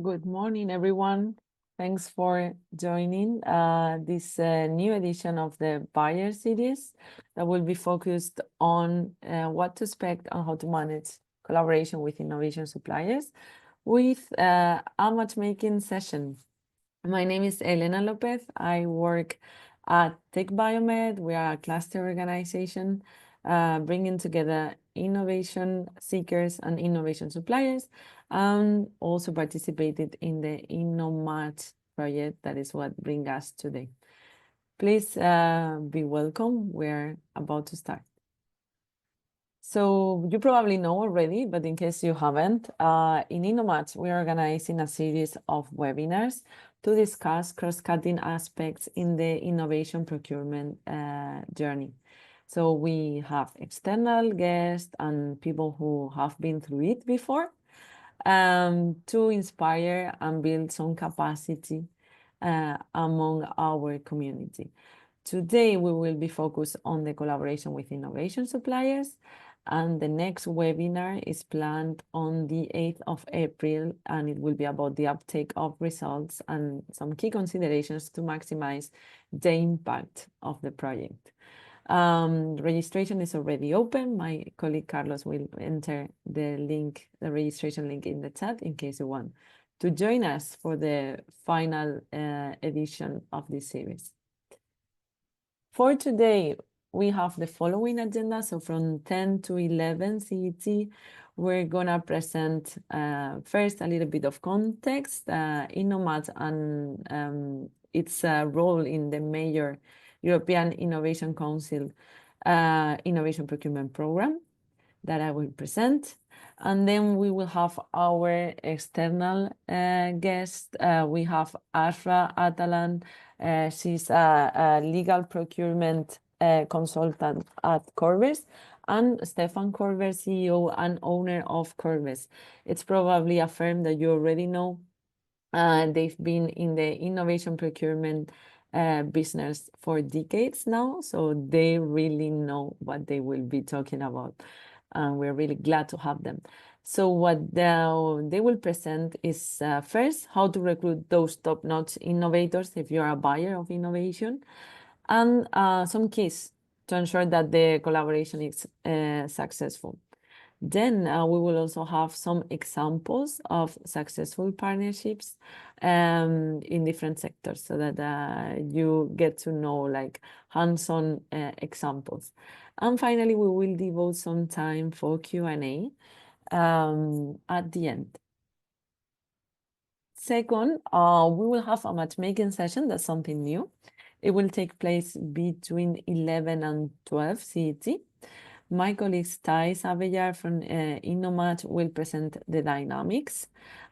Good morning, everyone. Thanks for joining this new edition of the Buyer series that will be focused on what to expect and how to manage collaboration with innovation suppliers with a matchmaking session. My name is Elena López. I work at Ticbiomed. We are a cluster organization bringing together innovation seekers and innovation suppliers, and also participated in the InnoMatch project. That is what brings us today. Please be welcome. We're about to start. So you probably know already, but in case you haven't, in InnoMatch, we're organizing a series of webinars to discuss cross-cutting aspects in the innovation procurement journey. So we have external guests and people who have been through it before to inspire and build some capacity among our community. Today, we will be focused on the collaboration with innovation suppliers, and the next webinar is planned on the 8th of April, and it will be about the uptake of results and some key considerations to maximize the impact of the project. Registration is already open. My colleague Carlos will enter the link, the registration link in the chat in case you want to join us for the final edition of this series. For today, we have the following agenda. So from 10 to 11 CET, we're gonna present first a little bit of context, InnoMatch and its role in the major European Innovation Council Innovation Procurement Program that I will present. And then we will have our external guest. We have Azra Atalan. She's a legal procurement consultant at Corvers, and Stephan Corvers, CEO and owner of Corvers. It's probably a firm that you already know. They've been in the innovation procurement business for decades now, so they really know what they will be talking about. And we're really glad to have them. So what they will present is first, how to recruit those top-notch innovators if you're a buyer of innovation, and some keys to ensure that the collaboration is successful. Then we will also have some examples of successful partnerships in different sectors so that you get to know like hands-on examples. And finally, we will devote some time for Q&A at the end. Second, we will have a matchmaking session. That's something new. It will take place between 11 and 12 CET. My colleague Thais Avellar from InnoMatch will present the dynamics.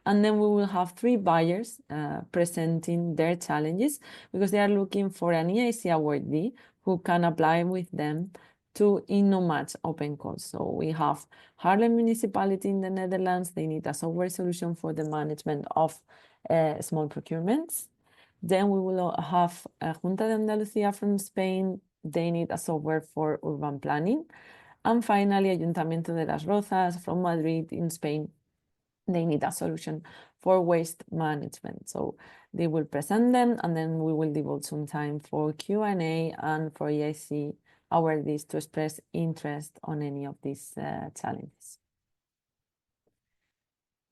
And then we will have 3 buyers presenting their challenges because they are looking for an EIC awardee who can apply with them to InnoMatch open calls. So we have Haarlem Municipality in the Netherlands. They need a software solution for the management of small procurements. Then we will have Junta de Andalucía from Spain. They need a software for urban planning. And finally, Ayuntamiento de las Rozas from Madrid in Spain. They need a solution for waste management. So they will present them, and then we will devote some time for Q&A and for EIC awardees to express interest on any of these challenges.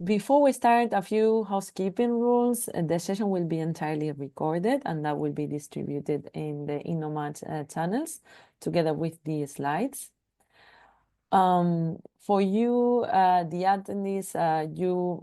Before we start, a few housekeeping rules. The session will be entirely recorded, and that will be distributed in the InnoMatch channels together with the slides. For you, the attendees, you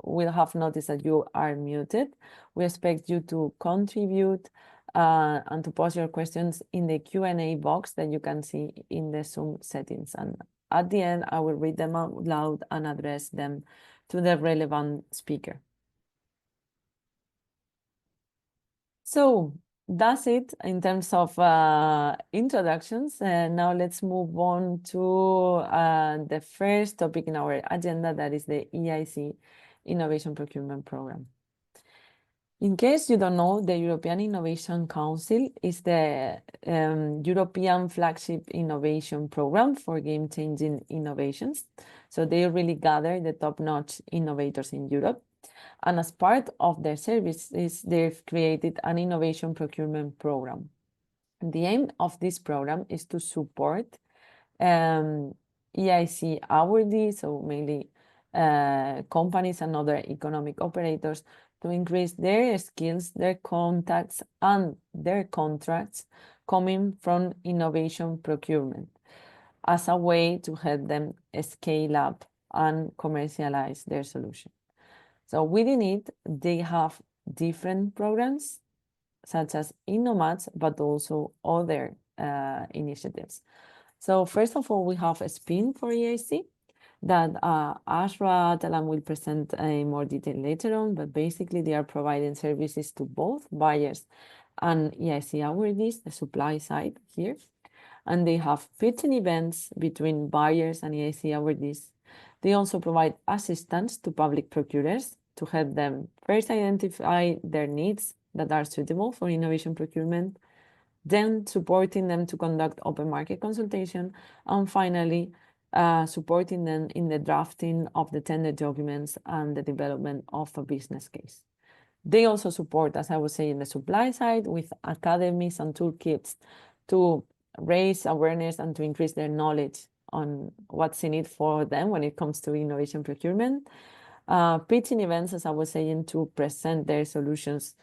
will have noticed that you are muted. We expect you to contribute and to post your questions in the Q&A box that you can see in the Zoom settings. And at the end, I will read them out loud and address them to the relevant speaker. So that's it in terms of introductions. Now let's move on to the first topic in our agenda, that is the EIC Innovation Procurement Program. In case you don't know, the European Innovation Council is the European flagship innovation program for game-changing innovations. So they really gather the top-notch innovators in Europe. And as part of their services, they've created an innovation procurement program. And the aim of this program is to support EIC awardees, so mainly companies and other economic operators, to increase their skills, their contacts, and their contracts coming from innovation procurement as a way to help them scale up and commercialize their solution. So within it, they have different programs such as InnoMatch, but also other initiatives. So first of all, we have a spin for EIC that Azra Atalan will present in more detail later on, but basically they are providing services to both buyers and EIC awardees, the supply side here. And they have pitching events between buyers and EIC awardees. They also provide assistance to public procurers to help them first identify their needs that are suitable for innovation procurement, then supporting them to conduct open market consultation, and finally, supporting them in the drafting of the tender documents and the development of a business case. They also support, as I was saying, the supply side with academies and toolkits to raise awareness and to increase their knowledge on what's in it for them when it comes to innovation procurement. Pitching events, as I was saying, to present their solutions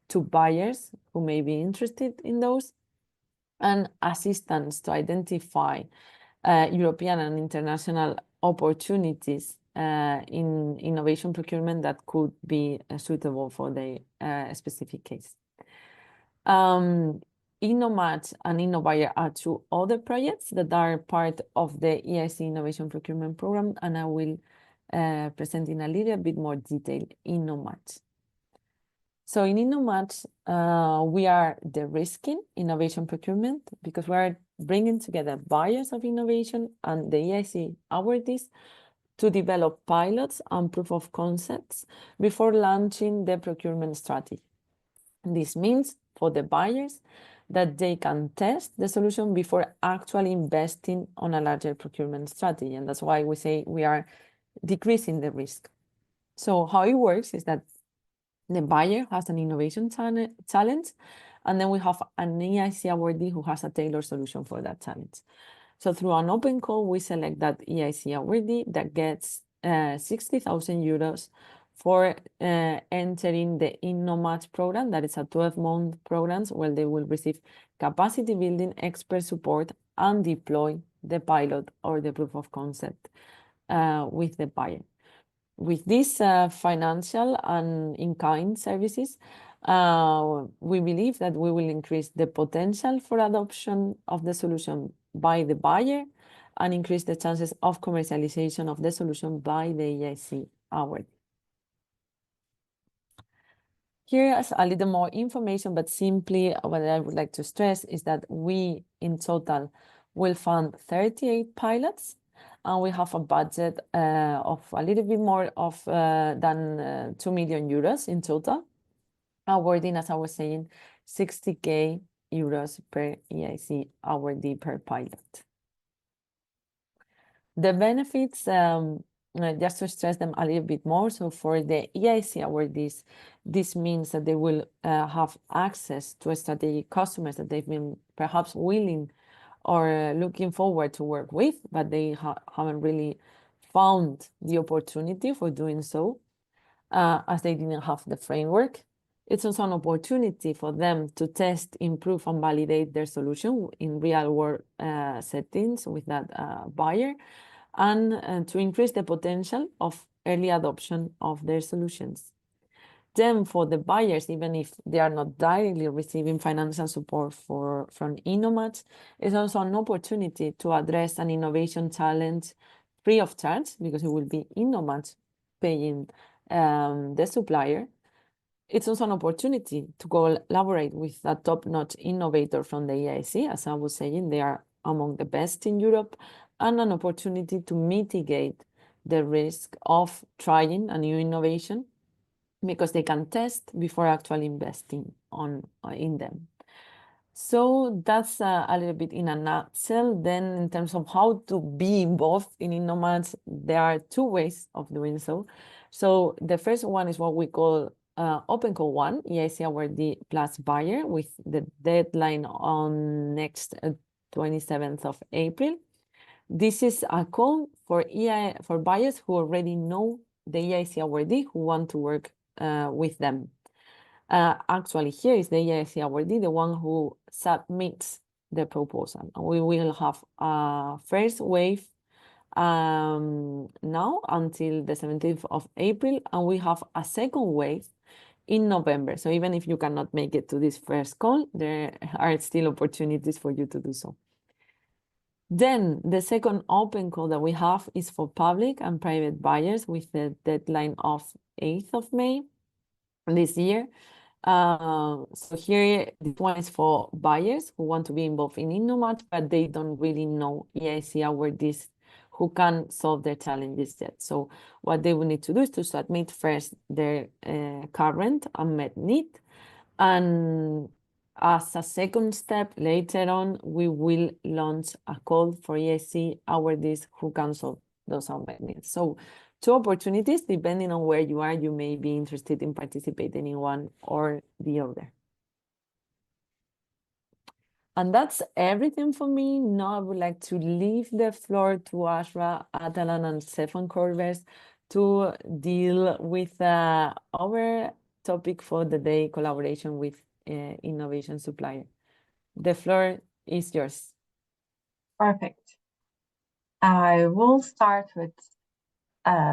to buyers who may be interested in those, and assistance to identify European and international opportunities in innovation procurement that could be suitable for the specific case. InnoMatch and InnoBuyer are two other projects that are part of the EIC Innovation Procurement Program, and I will present in a little bit more detail InnoMatch. So in InnoMatch, we are de-risking innovation procurement because we are bringing together buyers of innovation and the EIC awardees to develop pilots and proof of concepts before launching the procurement strategy. This means for the buyers that they can test the solution before actually investing on a larger procurement strategy. And that's why we say we are decreasing the risk. So how it works is that the buyer has an innovation challenge, and then we have an EIC awardee who has a tailored solution for that challenge. So through an open call, we select that EIC awardee that gets 60,000 euros for entering the InnoMatch program. That is a 12-month program where they will receive capacity building, expert support, and deploy the pilot or the proof of concept with the buyer. With these financial and in-kind services, we believe that we will increase the potential for adoption of the solution by the buyer and increase the chances of commercialization of the solution by the EIC award. Here is a little more information, but simply what I would like to stress is that we in total will fund 38 pilots, and we have a budget of a little bit more of than 2 million euros in total, awarding, as I was saying, 60,000 euros per EIC awardee per pilot. The benefits, just to stress them a little bit more. So for the EIC awardees, this means that they will have access to strategic customers that they've been perhaps willing or looking forward to work with, but they haven't really found the opportunity for doing so, as they didn't have the framework. It's also an opportunity for them to test, improve, and validate their solution in real-world settings with that buyer, and to increase the potential of early adoption of their solutions. Then for the buyers, even if they are not directly receiving financial support from InnoMatch, it's also an opportunity to address an innovation challenge free of charge, because it will be InnoMatch paying the supplier. It's also an opportunity to collaborate with a top-notch innovator from the EIC. As I was saying, they are among the best in Europe, and an opportunity to mitigate the risk of trying a new innovation, because they can test before actually investing in them. So that's a little bit in a nutshell. Then in terms of how to be involved in InnoMatch, there are two ways of doing so. So the first one is what we call Open Call 1, EIC awardee plus buyer, with the deadline on next 27th of April. This is a call for for buyers who already know the EIC awardee who want to work with them. Actually, here is the EIC awardee, the one who submits the proposal. And we will have a first wave now until the 17th of April, and we have a second wave in November. So even if you cannot make it to this first call, there are still opportunities for you to do so. Then the second open call that we have is for public and private buyers with the deadline of 8th of May this year. So here, this one is for buyers who want to be involved in InnoMatch, but they don't really know EIC awardees who can solve their challenges yet. So what they will need to do is to submit first their current unmet need. And as a second step, later on, we will launch a call for EIC awardees who can solve those unmet needs. So 2 opportunities, depending on where you are, you may be interested in participating in one or the other. And that's everything for me. Now I would like to leave the floor to Azra Atalan and Stephan Corvers to deal with our topic for the day, collaboration with innovation supplier. The floor is yours. Perfect. I will start with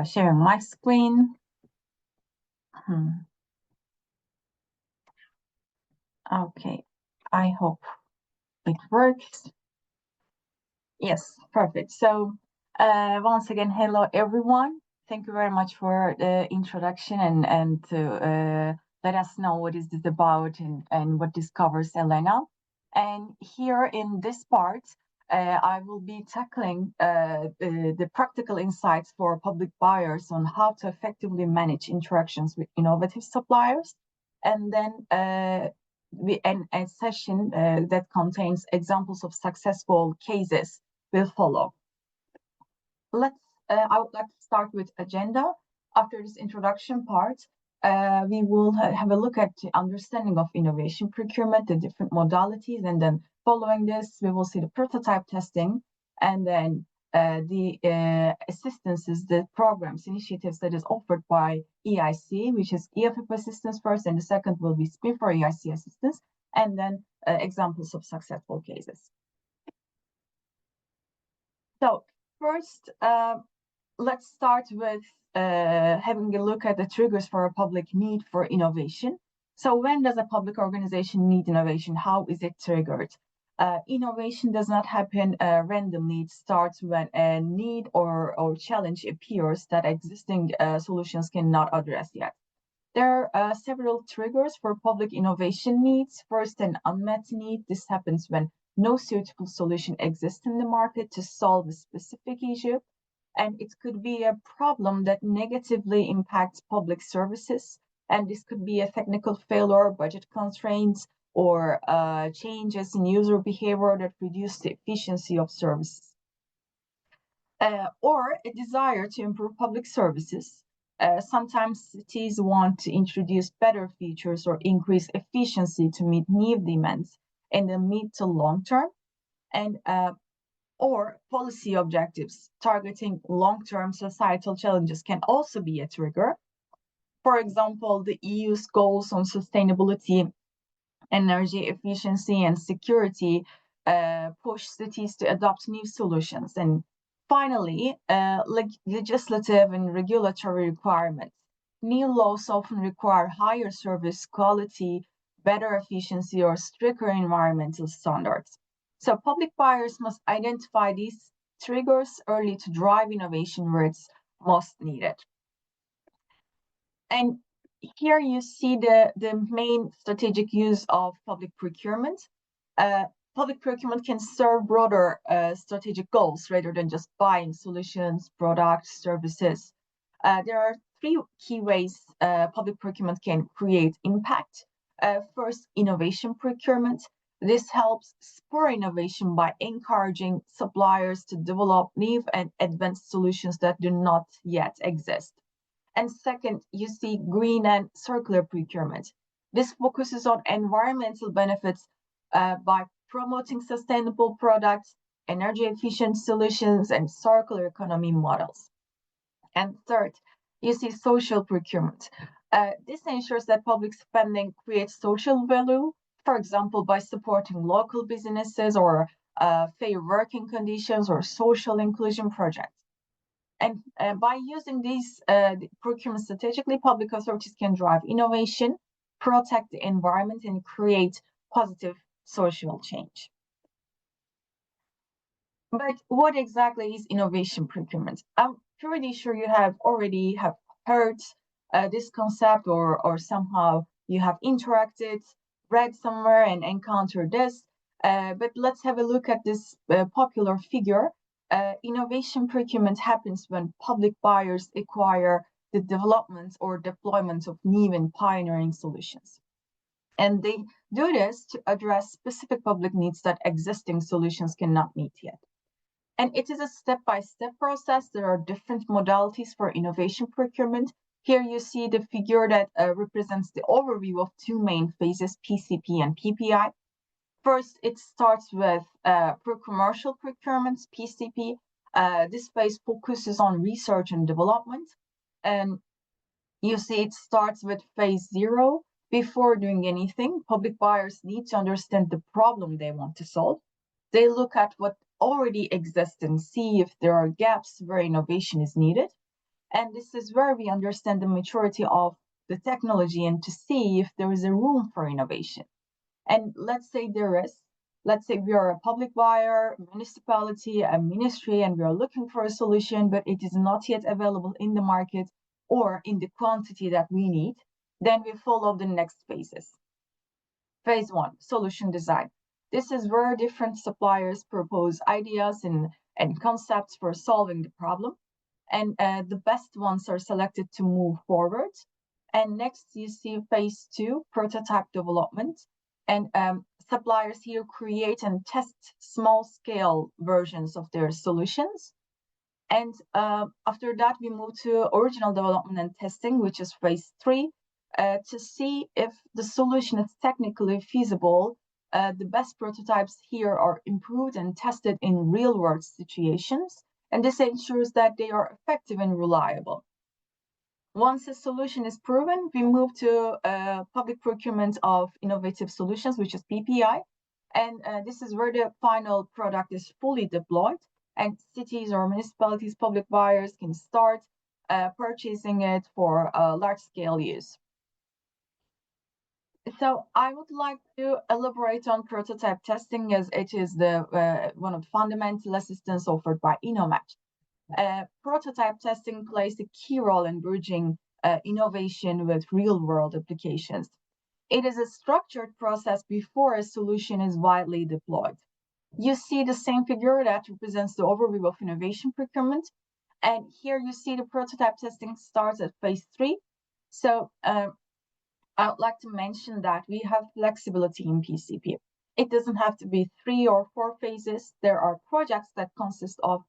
sharing my screen. Okay, I hope it works. Yes, perfect. So once again, hello everyone. Thank you very much for the introduction and to let us know what is this about and what this covers, Elena. And here in this part, I will be tackling the practical insights for public buyers on how to effectively manage interactions with innovative suppliers. And then we end a session that contains examples of successful cases will follow. I would like to start with agenda. After this introduction part, we will have a look at the understanding of innovation procurement, the different modalities, and then following this, we will see the prototype testing, and then the assistances, the programs, initiatives that is offered by EIC, which is EFF assistance first, and the second will be SPIN for EIC assistance, and then examples of successful cases. So first, let's start with having a look at the triggers for a public need for innovation. So when does a public organization need innovation? How is it triggered? Innovation does not happen randomly. It starts when a need or challenge appears that existing solutions cannot address yet. There are several triggers for public innovation needs. First, an unmet need. This happens when no suitable solution exists in the market to solve a specific issue. And it could be a problem that negatively impacts public services. And this could be a technical failure, budget constraints, or changes in user behavior that reduce the efficiency of services. Or a desire to improve public services. Sometimes cities want to introduce better features or increase efficiency to meet new demands in the mid to long term. And or policy objectives targeting long-term societal challenges can also be a trigger. For example, the EU's goals on sustainability, energy efficiency, and security push cities to adopt new solutions. And finally, legislative and regulatory requirements. New laws often require higher service quality, better efficiency, or stricter environmental standards. So public buyers must identify these triggers early to drive innovation where it's most needed. And here you see the main strategic use of public procurement. Public procurement can serve broader strategic goals rather than just buying solutions, products, services. There are 3 key ways public procurement can create impact. First, innovation procurement. This helps spur innovation by encouraging suppliers to develop new and advanced solutions that do not yet exist. And second, you see green and circular procurement. This focuses on environmental benefits by promoting sustainable products, energy efficient solutions, and circular economy models. And third, you see social procurement. This ensures that public spending creates social value, for example, by supporting local businesses or fair working conditions or social inclusion projects. And by using these procurement strategically, public authorities can drive innovation, protect the environment, and create positive social change. But what exactly is innovation procurement? I'm pretty sure you have already have heard this concept, or somehow you have interacted, read somewhere, and encountered this. But let's have a look at this popular figure. Innovation procurement happens when public buyers acquire the development or deployment of new and pioneering solutions. And they do this to address specific public needs that existing solutions cannot meet yet. And it is a step-by-step process. There are different modalities for innovation procurement. Here you see the figure that represents the overview of two main phases, PCP and PPI. First, it starts with pre-commercial procurements, PCP. This phase focuses on research and development. And you see it starts with phase 0. Before doing anything, public buyers need to understand the problem they want to solve. They look at what already exists and see if there are gaps where innovation is needed. And this is where we understand the maturity of the technology and to see if there is a room for innovation. And let's say there is. Let's say we are a public buyer, municipality, a ministry, and we are looking for a solution, but it is not yet available in the market or in the quantity that we need. Then we follow the next phases. Phase 1, solution design. This is where different suppliers propose ideas and concepts for solving the problem. And the best ones are selected to move forward. And next, you see phase 2, prototype development. And suppliers here create and test small-scale versions of their solutions. And after that, we move to original development and testing, which is phase 3, to see if the solution is technically feasible. The best prototypes here are improved and tested in real-world situations, and this ensures that they are effective and reliable. Once a solution is proven, we move to public procurement of innovative solutions, which is PPI, and this is where the final product is fully deployed, and cities or municipalities, public buyers can start purchasing it for large-scale use. So I would like to elaborate on prototype testing, as it is the one of the fundamental assistance offered by Innomatch. Prototype testing plays a key role in bridging innovation with real-world applications. It is a structured process before a solution is widely deployed. You see the same figure that represents the overview of innovation procurement. And here you see the prototype testing starts at phase 3. So I would like to mention that we have flexibility in PCP. It doesn't have to be 3 or 4 phases. There are projects that consist of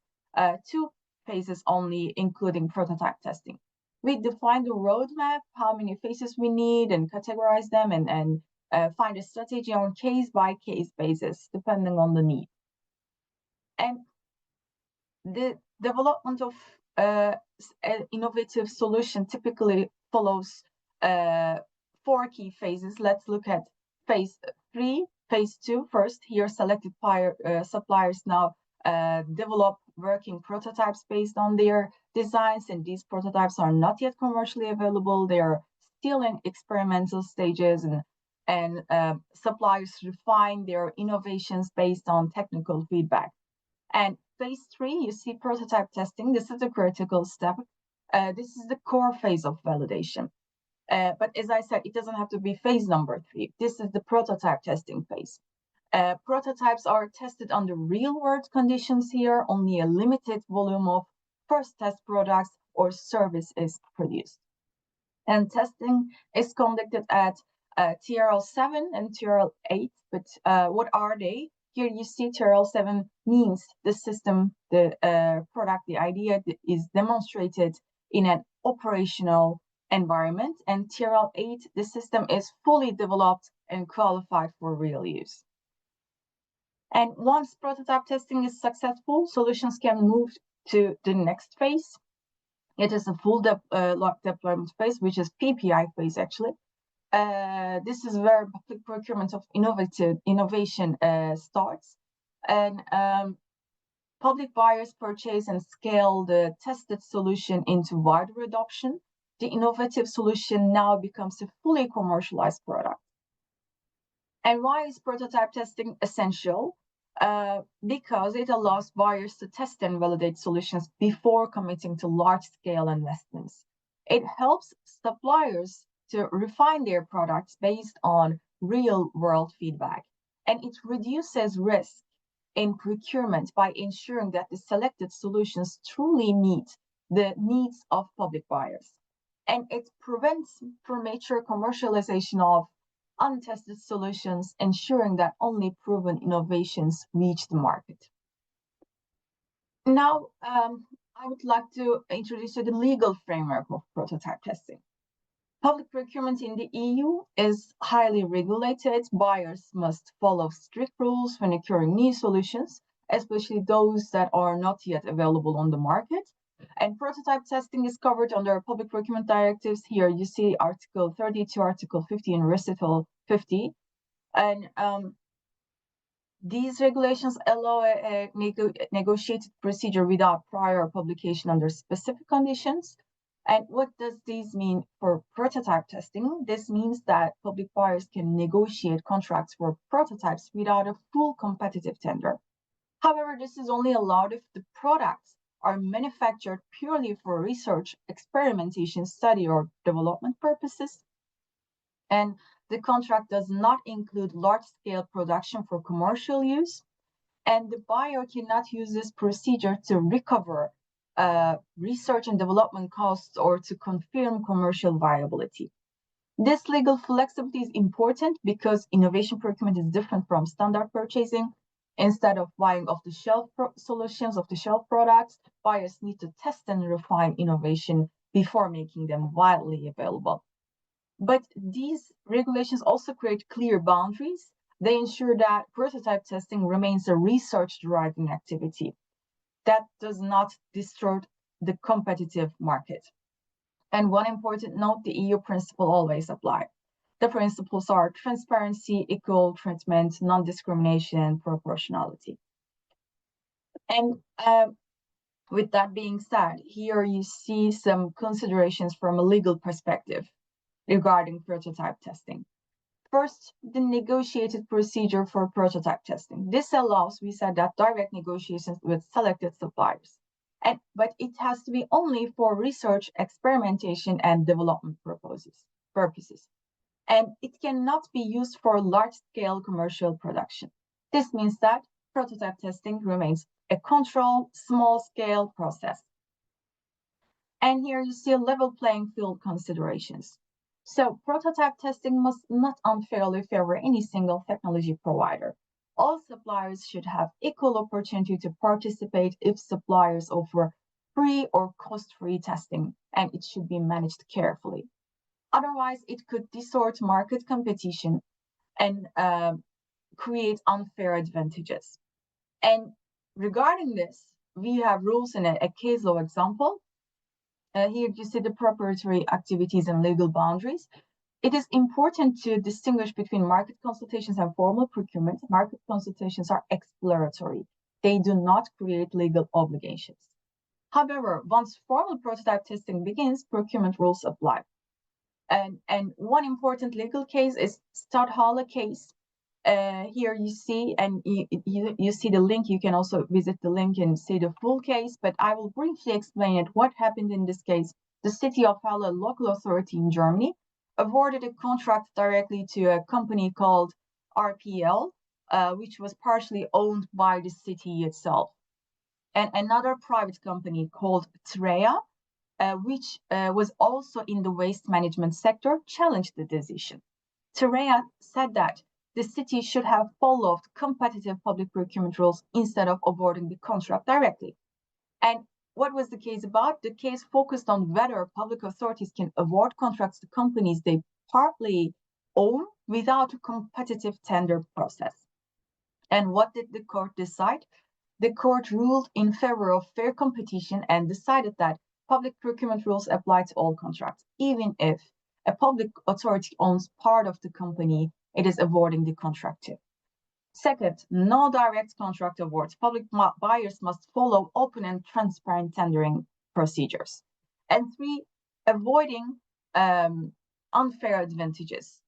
2 phases only, including prototype testing. We define the roadmap, how many phases we need, and categorize them, and find a strategy on case-by-case basis, depending on the need. And the development of an innovative solution typically follows 4 key phases. Let's look at phase 3, phase 2 first. Here, selected suppliers now develop working prototypes based on their designs, and these prototypes are not yet commercially available. They are still in experimental stages, and suppliers refine their innovations based on technical feedback. And phase 3, you see prototype testing. This is a critical step. This is the core phase of validation. But as I said, it doesn't have to be phase number 3. This is the prototype testing phase. Prototypes are tested under real-world conditions here. Only a limited volume of first test products or service is produced. And testing is conducted at TRL 7 and TRL 8. But what are they? Here you see TRL 7 means the system, the product, the idea is demonstrated in an operational environment, and TRL 8, the system is fully developed and qualified for real use. And once prototype testing is successful, solutions can move to the next phase. It is a full deployment phase, which is PPI phase actually. This is where public procurement of innovation starts. And public buyers purchase and scale the tested solution into wider adoption. The innovative solution now becomes a fully commercialized product. And why is prototype testing essential? Because it allows buyers to test and validate solutions before committing to large-scale investments. It helps suppliers to refine their products based on real-world feedback, and it reduces risk in procurement by ensuring that the selected solutions truly meet the needs of public buyers. And it prevents premature commercialization of untested solutions, ensuring that only proven innovations reach the market. Now, I would like to introduce you the legal framework of prototype testing. Public procurement in the EU is highly regulated. Buyers must follow strict rules when acquiring new solutions, especially those that are not yet available on the market. And prototype testing is covered under public procurement directives. Here you see Article 32, Article 50, and Recital 50. And these regulations allow a negotiated procedure without prior publication under specific conditions. And what does this mean for prototype testing? This means that public buyers can negotiate contracts for prototypes without a full competitive tender. However, this is only allowed if the products are manufactured purely for research, experimentation, study, or development purposes. And the contract does not include large-scale production for commercial use. And the buyer cannot use this procedure to recover research and development costs or to confirm commercial viability. This legal flexibility is important because innovation procurement is different from standard purchasing. Instead of buying off-the-shelf solutions, off-the-shelf products, buyers need to test and refine innovation before making them widely available. But these regulations also create clear boundaries. They ensure that prototype testing remains a research-driving activity that does not distort the competitive market. And one important note, the EU principle always apply. The principles are transparency, equal treatment, non-discrimination, proportionality. And with that being said, here you see some considerations from a legal perspective regarding prototype testing. First, the negotiated procedure for prototype testing. This allows, we said, that direct negotiations with selected suppliers. But it has to be only for research, experimentation, and development purposes. And it cannot be used for large-scale commercial production. This means that prototype testing remains a controlled, small-scale process. And here you see level playing field considerations. So prototype testing must not unfairly favor any single technology provider. All suppliers should have equal opportunity to participate if suppliers offer free or cost-free testing, and it should be managed carefully. Otherwise, it could distort market competition and create unfair advantages. And regarding this, we have rules in a case law example. Here you see the preparatory activities and legal boundaries. It is important to distinguish between market consultations and formal procurement. Market consultations are exploratory. They do not create legal obligations. However, once formal prototype testing begins, procurement rules apply. And one important legal case is Stadthalle case. Here you see, and you see the link. You can also visit the link and see the full case, but I will briefly explain it. What happened in this case? The city of Halle, local authority in Germany, awarded a contract directly to a company called RPL, which was partially owned by the city itself. And another private company called Treya, which was also in the waste management sector, challenged the decision. Treya said that the city should have followed competitive public procurement rules instead of awarding the contract directly. And what was the case about? The case focused on whether public authorities can award contracts to companies they partly own without a competitive tender process. And what did the court decide? The court ruled in favor of fair competition and decided that public procurement rules apply to all contracts, even if a public authority owns part of the company it is awarding the contract to. Second, no direct contract awards. Public buyers must follow open and transparent tendering procedures. And three, avoiding unfair advantages.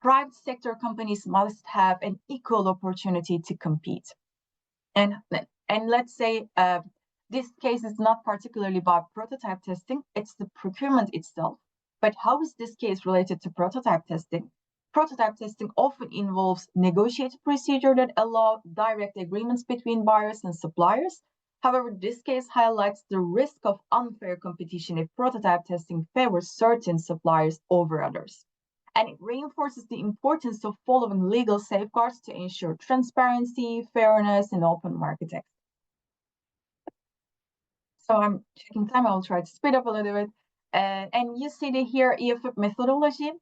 Private sector companies must have an equal opportunity to compete. And let's say this case is not particularly about prototype testing, it's the procurement itself. But how is this case related to prototype testing? Prototype testing often involves negotiated procedure that allow direct agreements between buyers and suppliers. However, this case highlights the risk of unfair competition if prototype testing favors certain suppliers over others. And it reinforces the importance of following legal safeguards to ensure transparency, fairness, and open market access. So I'm checking time. I will try to speed up a little bit. And you see here EFF methodology.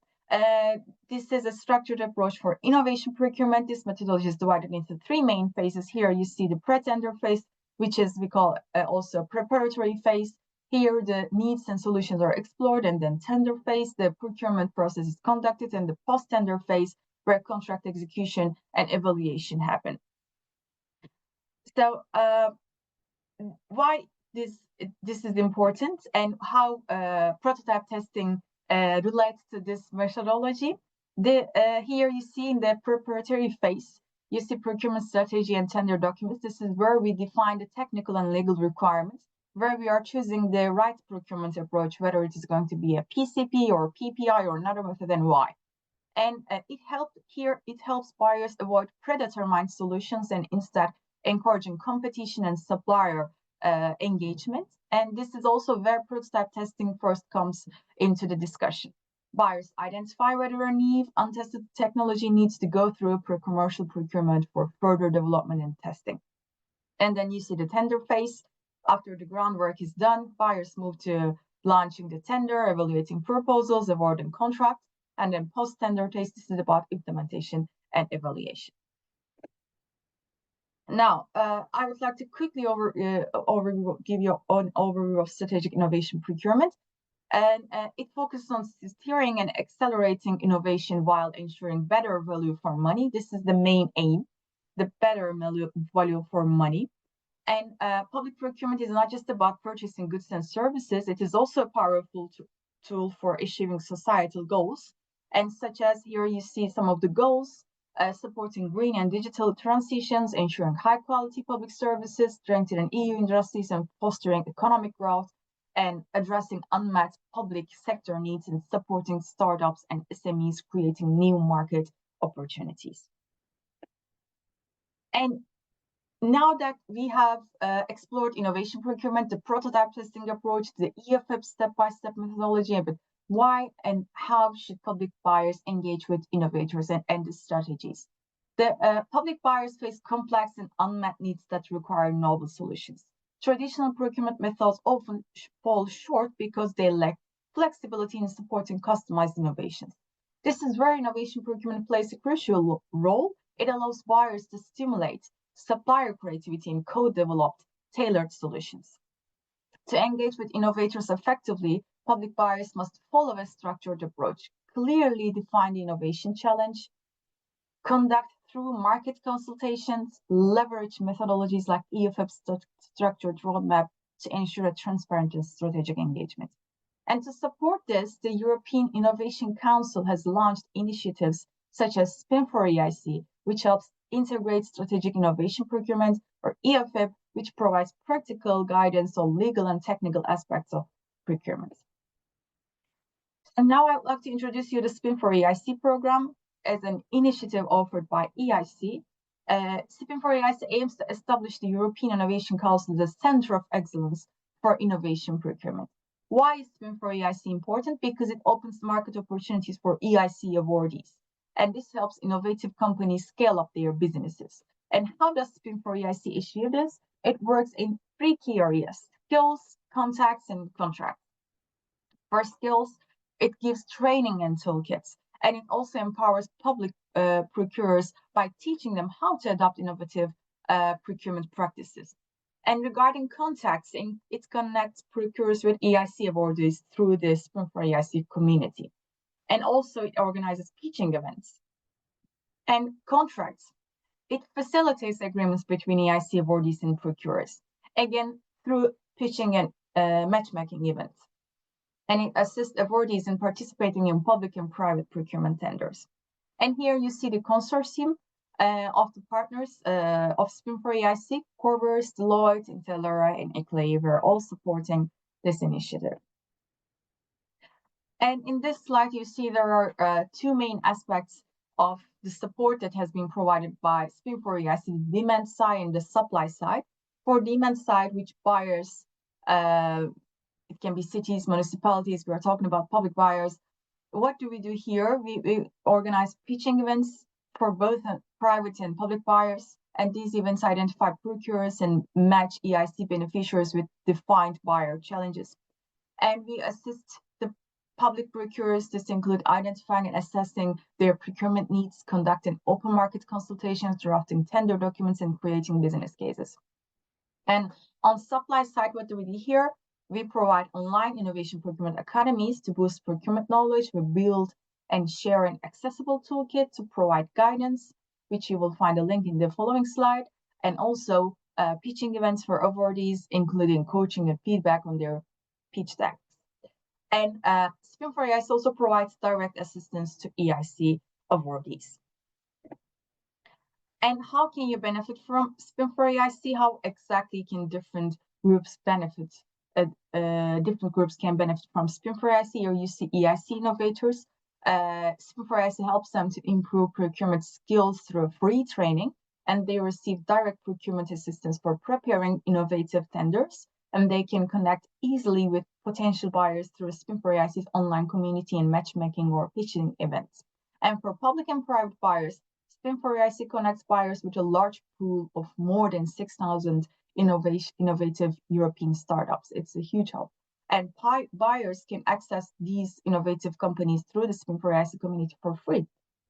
This is a structured approach for innovation procurement. This methodology is divided into three main phases. Here you see the pre-tender phase, which is we call also preparatory phase. Here the needs and solutions are explored, and then tender phase, the procurement process is conducted, and the post-tender phase where contract execution and evaluation happen. So why this is important and how prototype testing relates to this methodology. Here you see in the preparatory phase, you see procurement strategy and tender documents. This is where we define the technical and legal requirements, where we are choosing the right procurement approach, whether it is going to be a PCP or PPI or another method, and why. And it helps buyers avoid predetermined solutions and instead encouraging competition and supplier engagement. And this is also where prototype testing first comes into the discussion. Buyers identify whether a new untested technology needs to go through pre-commercial procurement for further development and testing. And then you see the tender phase. After the groundwork is done, buyers move to launching the tender, evaluating proposals, awarding contracts, and then post-tender phase, this is about implementation and evaluation. Now, I would like to quickly give you an overview of strategic innovation procurement. And it focuses on steering and accelerating innovation while ensuring better value for money. This is the main aim, the better value for money. And public procurement is not just about purchasing goods and services. It is also a powerful tool for achieving societal goals. And such as here you see some of the goals, supporting green and digital transitions, ensuring high quality public services, strengthening EU industries and fostering economic growth, and addressing unmet public sector needs and supporting startups and SMEs, creating new market opportunities. And now that we have explored innovation procurement, the prototype testing approach, the EFF step-by-step methodology, but why and how should public buyers engage with innovators and the strategies? The public buyers face complex and unmet needs that require novel solutions. Traditional procurement methods often fall short because they lack flexibility in supporting customized innovations. This is where innovation procurement plays a crucial role. It allows buyers to stimulate supplier creativity and co-developed tailored solutions. To engage with innovators effectively, public buyers must follow a structured approach, clearly define the innovation challenge, conduct through market consultations, leverage methodologies like EFF structured roadmap to ensure a transparent and strategic engagement. And to support this, the European Innovation Council has launched initiatives such as SPIN for EIC, which helps integrate strategic innovation procurement, or EFF, which provides practical guidance on legal and technical aspects of procurement. And now I would like to introduce you the SPIN for EIC program as an initiative offered by EIC. SPIN for EIC aims to establish the European Innovation Council as a center of excellence for innovation procurement. Why is SPIN for EIC important? Because it opens market opportunities for EIC awardees. And this helps innovative companies scale up their businesses. And how does SPIN for EIC achieve this? It works in three key areas. skills, contacts, and contracts. For skills, it gives training and toolkits, and it also empowers public procurers by teaching them how to adopt innovative procurement practices. And regarding contacts, it connects procurers with EIC awardees through the Spin for EIC community. And also it organizes pitching events. And contracts, it facilitates agreements between EIC awardees and procurers, again, through pitching and matchmaking events. And it assists awardees in participating in public and private procurement tenders. And here you see the consortium of the partners of Spin for EIC, Corvers, Deloitte, Intellera, and Eclair are all supporting this initiative. And in this slide, you see there are two main aspects of the support that has been provided by Spin for EIC, the demand side and the supply side. For demand side, which buyers, it can be cities, municipalities, we are talking about public buyers. What do we do here? We organize pitching events for both private and public buyers, and these events identify procurers and match EIC beneficiaries with defined buyer challenges. And we assist the public procurers. This includes identifying and assessing their procurement needs, conducting open market consultations, drafting tender documents, and creating business cases. And on supply side, what do we do here? We provide online innovation procurement academies to boost procurement knowledge. We build and share an accessible toolkit to provide guidance, which you will find a link in the following slide, and also pitching events for awardees, including coaching and feedback on their pitch decks. And Spin for EIC also provides direct assistance to EIC awardees. And how can you benefit from Spin for EIC? How exactly can different groups benefit? Different groups can benefit from Spin for EIC, or you see EIC innovators. Spin for EIC helps them to improve procurement skills through free training, and they receive direct procurement assistance for preparing innovative tenders, and they can connect easily with potential buyers through Spin for EIC's online community and matchmaking or pitching events. And for public and private buyers, Spin for EIC connects buyers with a large pool of more than 6,000 innovative European startups. It's a huge help. And buyers can access these innovative companies through the Spin for EIC community for free.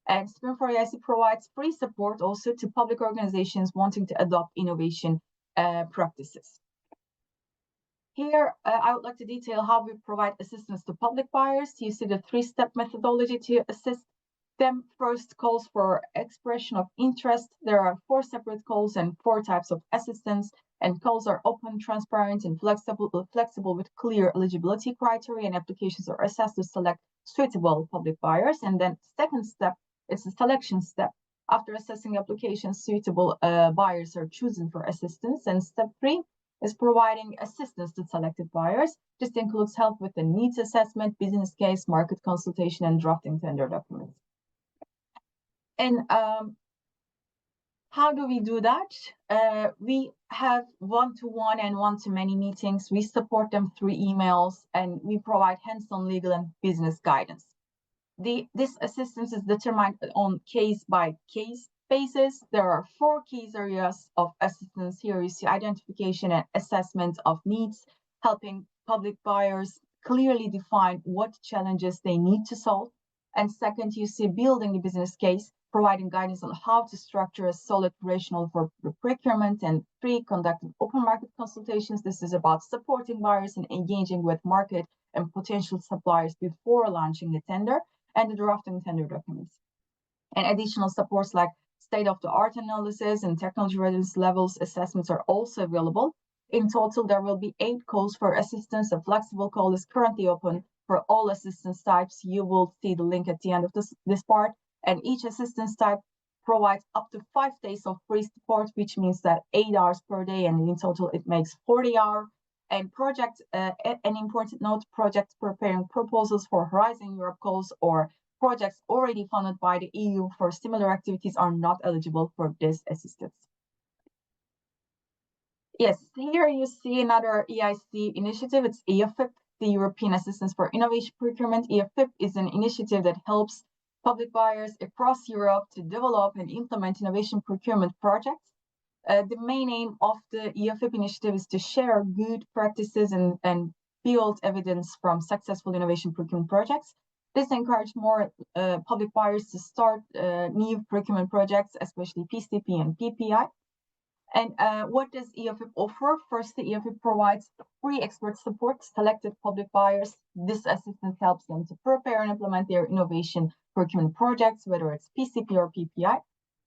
And Spin for EIC provides free support also to public organizations wanting to adopt innovation practices. Here, I would like to detail how we provide assistance to public buyers. You see the three-step methodology to assist them. First, calls for expression of interest. There are 4 separate calls and 4 types of assistance, and calls are open, transparent, and flexible with clear eligibility criteria, and applications are assessed to select suitable public buyers. And then second step is the selection step. After assessing applications, suitable buyers are chosen for assistance. And step 3 is providing assistance to selected buyers. This includes help with the needs assessment, business case, market consultation, and drafting tender documents. And how do we do that? We have one-to-one and one-to-many meetings. We support them through emails, and we provide hands-on legal and business guidance. This assistance is determined on case-by-case basis. There are 4 key areas of assistance. Here you see identification and assessment of needs, helping public buyers clearly define what challenges they need to solve. And second, you see building a business case, providing guidance on how to structure a solid rationale for procurement. And 3, conducting open market consultations. This is about supporting buyers and engaging with market and potential suppliers before launching the tender, and the drafting tender documents. And additional supports like state-of-the-art analysis and technology readiness levels assessments are also available. In total, there will be 8 calls for assistance. A flexible call is currently open for all assistance types. You will see the link at the end of this part. And each assistance type provides up to 5 days of free support, which means that 8 hours per day, and in total it makes 40 hours. And project, an important note, projects preparing proposals for Horizon Europe calls or projects already funded by the EU for similar activities are not eligible for this assistance. Yes, here you see another EIC initiative. It's EAFIP, the European Assistance for Innovation Procurement. EAFIP is an initiative that helps public buyers across Europe to develop and implement innovation procurement projects. The main aim of the EFIP initiative is to share good practices and build evidence from successful innovation procurement projects. This encourages more public buyers to start new procurement projects, especially PCP and PPI. And what does EFIP offer? First, the EFIP provides free expert support to selected public buyers. This assistance helps them to prepare and implement their innovation procurement projects, whether it's PCP or PPI.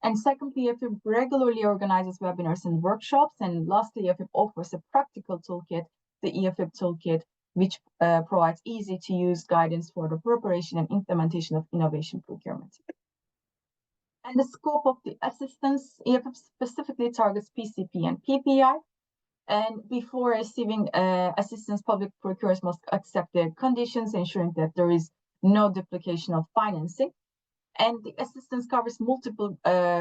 And secondly, EFIP regularly organizes webinars and workshops. And lastly, EFIP offers a practical toolkit, the EFIP toolkit, which provides easy-to-use guidance for the preparation and implementation of innovation procurement. And the scope of the assistance, EFIP specifically targets PCP and PPI. And before receiving assistance, public procurers must accept the conditions, ensuring that there is no duplication of financing. And the assistance covers multiple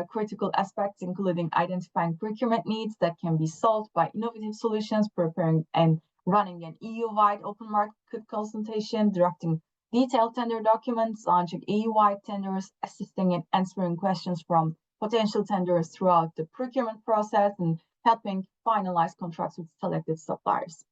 critical aspects, including identifying procurement needs that can be solved by innovative solutions, preparing and running an EU-wide open market consultation, drafting detailed tender documents, launching EU-wide tenders, assisting in answering questions from potential tenders throughout the procurement process, and helping finalize contracts with selected suppliers.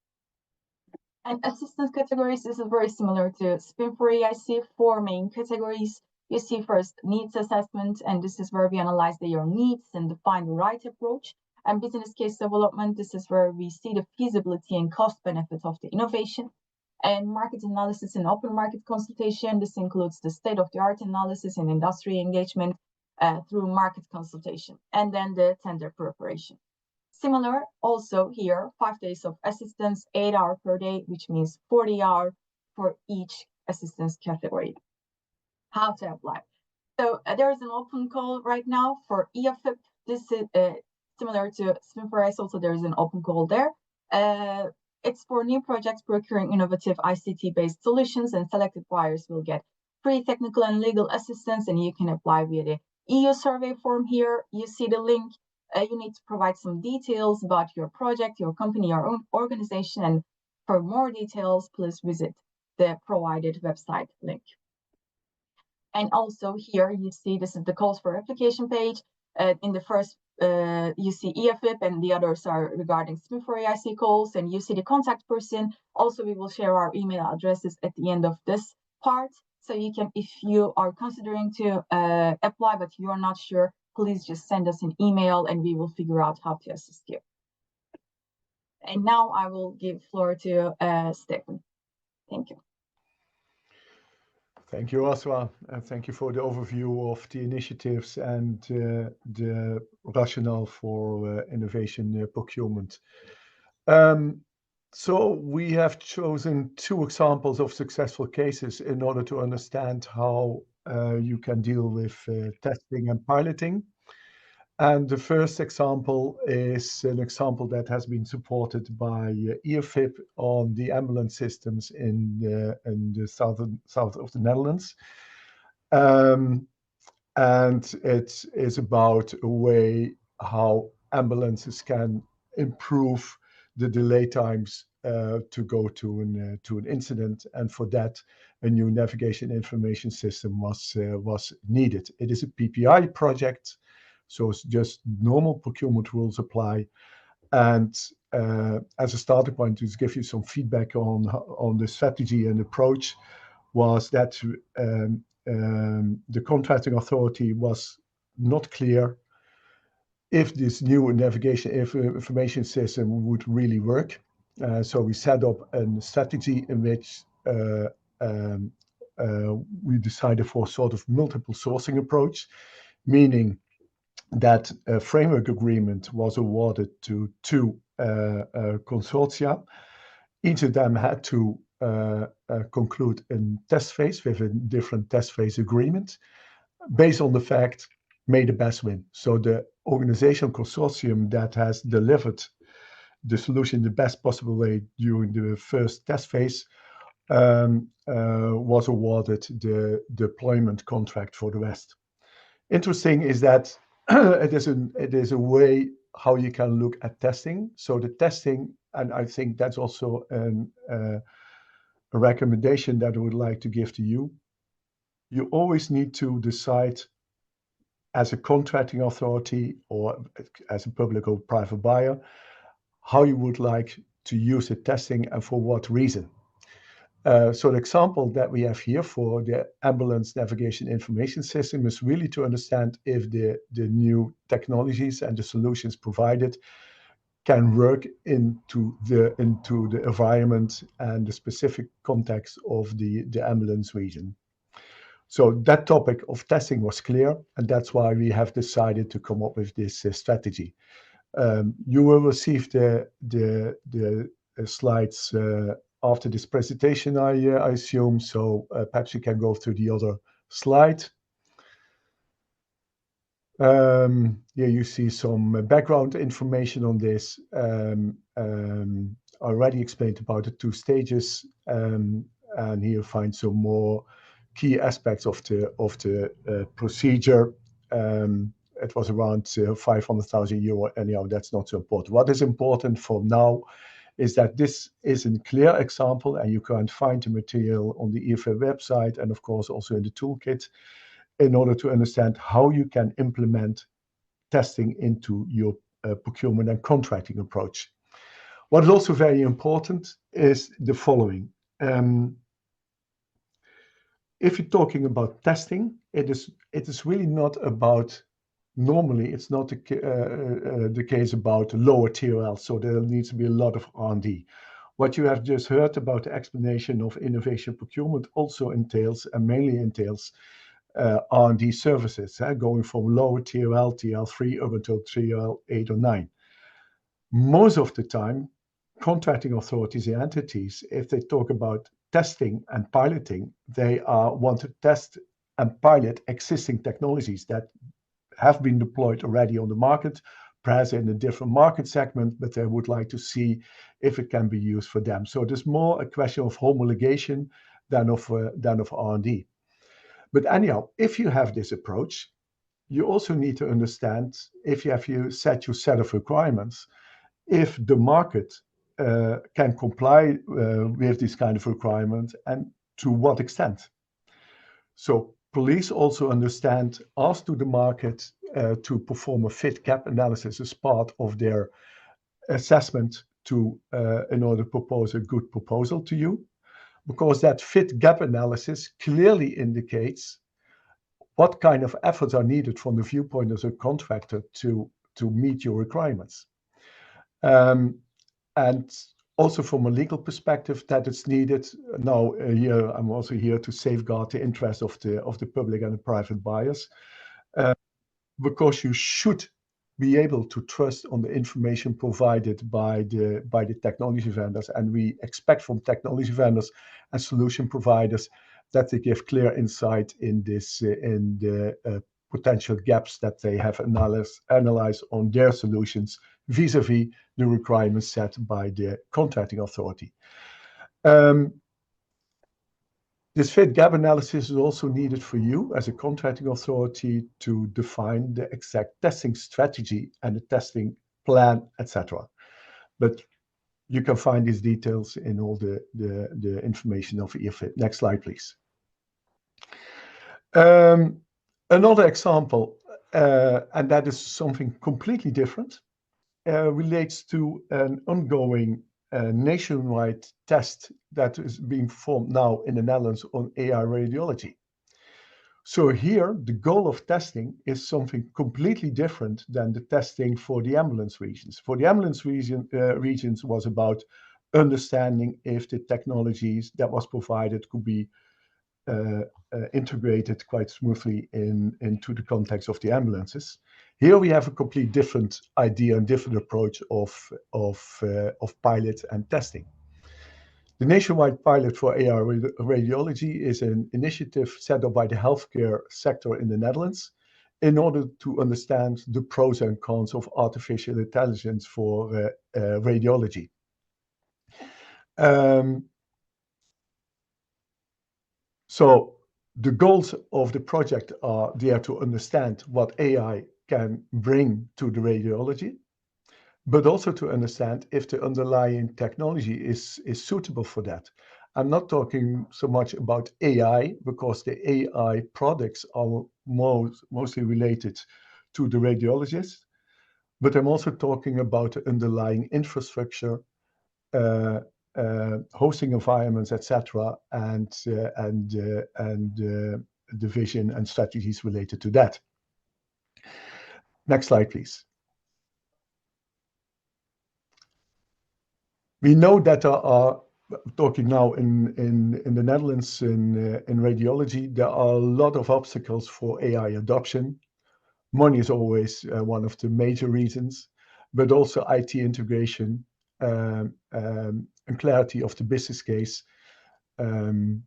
And assistance categories, this is very similar to SPIN for EIC, 4 main categories. You see first needs assessment, and this is where we analyze your needs and define the right approach. And business case development, this is where we see the feasibility and cost benefit of the innovation. And market analysis and open market consultation, this includes the state-of-the-art analysis and industry engagement through market consultation, and then the tender preparation. Similar also here, 5 days of assistance, 8 hours per day, which means 40 hours for each assistance category. How to apply? So there is an open call right now for EFIP. This is similar to SPIN4IC, also there is an open call there. It's for new projects procuring innovative ICT-based solutions, and selected buyers will get free technical and legal assistance, and you can apply via the EU survey form here. You see the link. You need to provide some details about your project, your company, your own organization, and for more details, please visit the provided website link. And also here you see this is the calls for application page. In the first, you see EFIP, and the others are regarding SPIN4IC calls, and you see the contact person. Also, we will share our email addresses at the end of this part. So you can, if you are considering to apply, but you're not sure, please just send us an email and we will figure out how to assist you. And now I will give floor to Stephan. Thank you. Thank you, Azra, and thank you for the overview of the initiatives and the rationale for innovation procurement. So we have chosen 2 examples of successful cases in order to understand how you can deal with testing and piloting. And the first example is an example that has been supported by EFIP on the ambulance systems in the south of the Netherlands. And it is about a way how ambulances can improve the delay times to go to an incident, and for that a new navigation information system was needed. It is a PPI project. So it's just normal procurement rules apply. And as a starting point, to give you some feedback on the strategy and approach, was that the contracting authority was not clear if this new navigation information system would really work. So we set up a strategy in which we decided for sort of multiple sourcing approach, meaning that a framework agreement was awarded to 2 consortia. Each of them had to conclude a test phase with a different test phase agreement. Based on the fact, may the best win. So the organizational consortium that has delivered the solution the best possible way during the first test phase was awarded the deployment contract for the rest. Interesting is that it is a way how you can look at testing. So the testing, and I think that's also a recommendation that I would like to give to you. You always need to decide as a contracting authority or as a public or private buyer, how you would like to use the testing and for what reason. So the example that we have here for the ambulance navigation information system is really to understand if the new technologies and the solutions provided can work into the environment and the specific context of the ambulance region. So that topic of testing was clear, and that's why we have decided to come up with this strategy. You will receive the slides after this presentation, I assume. So perhaps you can go through the other slide. Here you see some background information on this. I already explained about the 2 stages, and here you find some more key aspects of the procedure. It was around 500,000 euro. Anyhow, that's not so important. What is important for now is that this is a clear example, and you can find the material on the IFA website and of course also in the toolkit in order to understand how you can implement testing into your procurement and contracting approach. What is also very important is the following. If you're talking about testing, it is really not about, normally it's not the case about lower TRL, so there needs to be a lot of R&D. What you have just heard about the explanation of innovation procurement also entails, and mainly entails, R&D services, going from lower TRL, TRL3 up until TRL 8 or 9. Most of the time, contracting authorities and entities, if they talk about testing and piloting, they want to test and pilot existing technologies that have been deployed already on the market, perhaps in a different market segment, but they would like to see if it can be used for them. So it is more a question of homologation than of R&D. But anyhow, if you have this approach, you also need to understand, if you set your set of requirements, if the market can comply with this kind of requirement and to what extent. So police also understand, ask to the market to perform a fit gap analysis as part of their assessment in order to propose a good proposal to you, because that fit gap analysis clearly indicates what kind of efforts are needed from the viewpoint as a contractor to meet your requirements. And also from a legal perspective, that it's needed. Now here, I'm also here to safeguard the interest of the public and the private buyers, because you should be able to trust on the information provided by the technology vendors, and we expect from technology vendors and solution providers that they give clear insight in the potential gaps that they have analyzed on their solutions vis-a-vis the requirements set by the contracting authority. This fit gap analysis is also needed for you as a contracting authority to define the exact testing strategy and the testing plan, etc. But you can find these details in all the information of EFIT. Next slide, please. Another example, and that is something completely different, relates to an ongoing nationwide test that is being performed now in the Netherlands on AI radiology. So here, the goal of testing is something completely different than the testing for the ambulance regions. For the ambulance regions was about understanding if the technologies that was provided could be integrated quite smoothly into the context of the ambulances. Here we have a complete different idea and different approach of pilot and testing. The nationwide pilot for AI radiology is an initiative set up by the healthcare sector in the Netherlands in order to understand the pros and cons of artificial intelligence for radiology. So the goals of the project are there to understand what AI can bring to the radiology, but also to understand if the underlying technology is suitable for that. I'm not talking so much about AI, because the AI products are mostly related to the radiologist, but I'm also talking about the underlying infrastructure, hosting environments, etc., and the vision and strategies related to that. Next slide, please. We know that there are, talking now in the Netherlands in radiology, there are a lot of obstacles for AI adoption. Money is always one of the major reasons, but also IT integration and clarity of the business case, and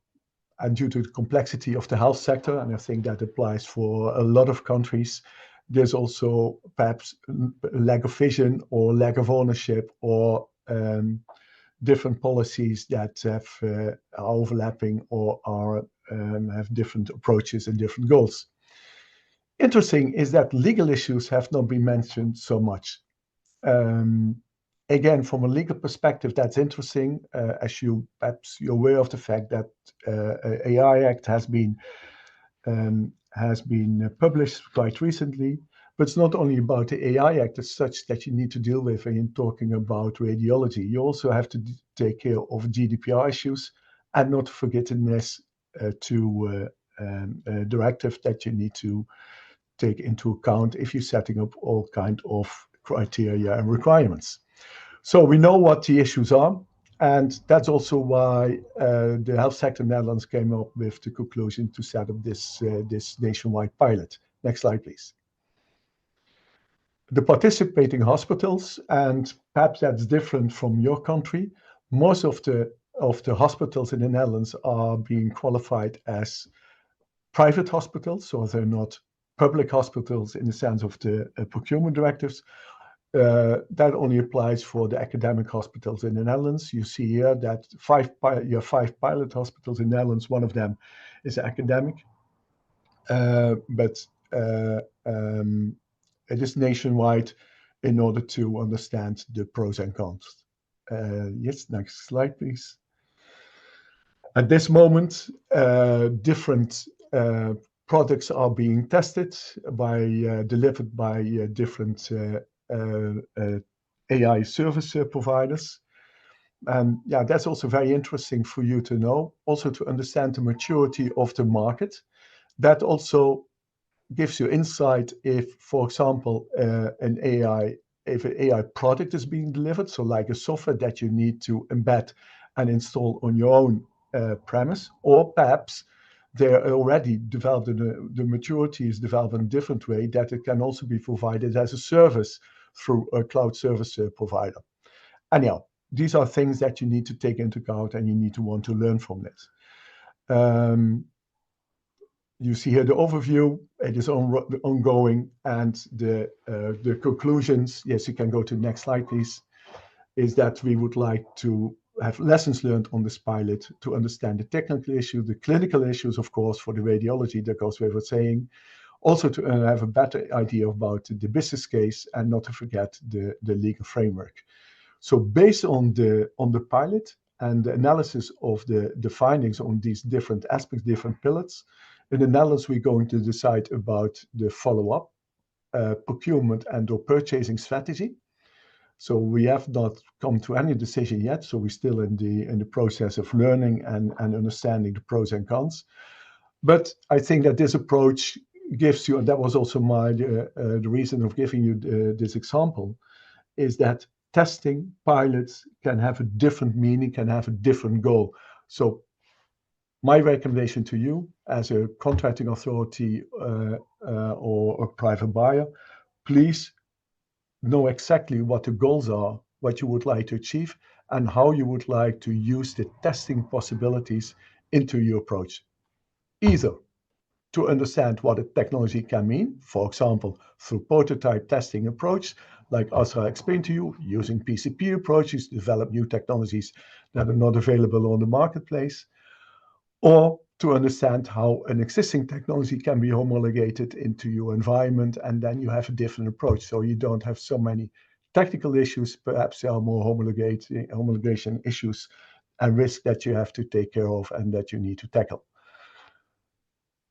due to the complexity of the health sector, and I think that applies for a lot of countries, there's also perhaps a lack of vision or lack of ownership or different policies that are overlapping or are have different approaches and different goals. Interesting is that legal issues have not been mentioned so much. Again, from a legal perspective, that's interesting, as perhaps you're aware of the fact that AI Act has been published quite recently. But it's not only about the AI Act as such that you need to deal with when you're talking about radiology. You also have to take care of GDPR issues and not forget the NIS directive that you need to take into account if you're setting up all kind of criteria and requirements. So we know what the issues are, and that's also why the health sector Netherlands came up with the conclusion to set up this nationwide pilot. Next slide, please. The participating hospitals, and perhaps that's different from your country, most of the hospitals in the Netherlands are being qualified as private hospitals, so they're not public hospitals in the sense of the procurement directives. That only applies for the academic hospitals in the Netherlands. You see here that you have 5 pilot hospitals in the Netherlands. One of them is academic, but it is nationwide in order to understand the pros and cons. Yes, next slide, please. At this moment, different products are being tested delivered by different AI service providers. And yeah, that's also very interesting for you to know, also to understand the maturity of the market. That also gives you insight if, for example, if an AI product is being delivered, so like a software that you need to embed and install on your own premise, or perhaps they're already developed, the maturity is developed in a different way, that it can also be provided as a service through a cloud service provider. Anyhow, these are things that you need to take into account and you need to want to learn from this. You see here the overview, it is ongoing, and the conclusions, yes, you can go to the next slide, please, is that we would like to have lessons learned on this pilot to understand the technical issue, the clinical issues, of course, for the radiology, that goes without saying, also to have a better idea about the business case and not to forget the legal framework. So based on the pilot and the analysis of the findings on these different aspects, different pillars, in the Netherlands, we're going to decide about the follow-up, procurement and or purchasing strategy. So we have not come to any decision yet. So we're still in the process of learning and understanding the pros and cons. But I think that this approach gives you, and that was also the reason of giving you this example, is that testing pilots can have a different meaning, can have a different goal. So my recommendation to you as a contracting authority or a private buyer, please know exactly what the goals are, what you would like to achieve, and how you would like to use the testing possibilities into your approach. Either to understand what a technology can mean, for example, through prototype testing approach, like Azra explained to you, using PCP approaches to develop new technologies that are not available on the marketplace, or to understand how an existing technology can be homologated into your environment, and then you have a different approach. So you don't have so many technical issues, perhaps there are more homologation issues and risks that you have to take care of and that you need to tackle.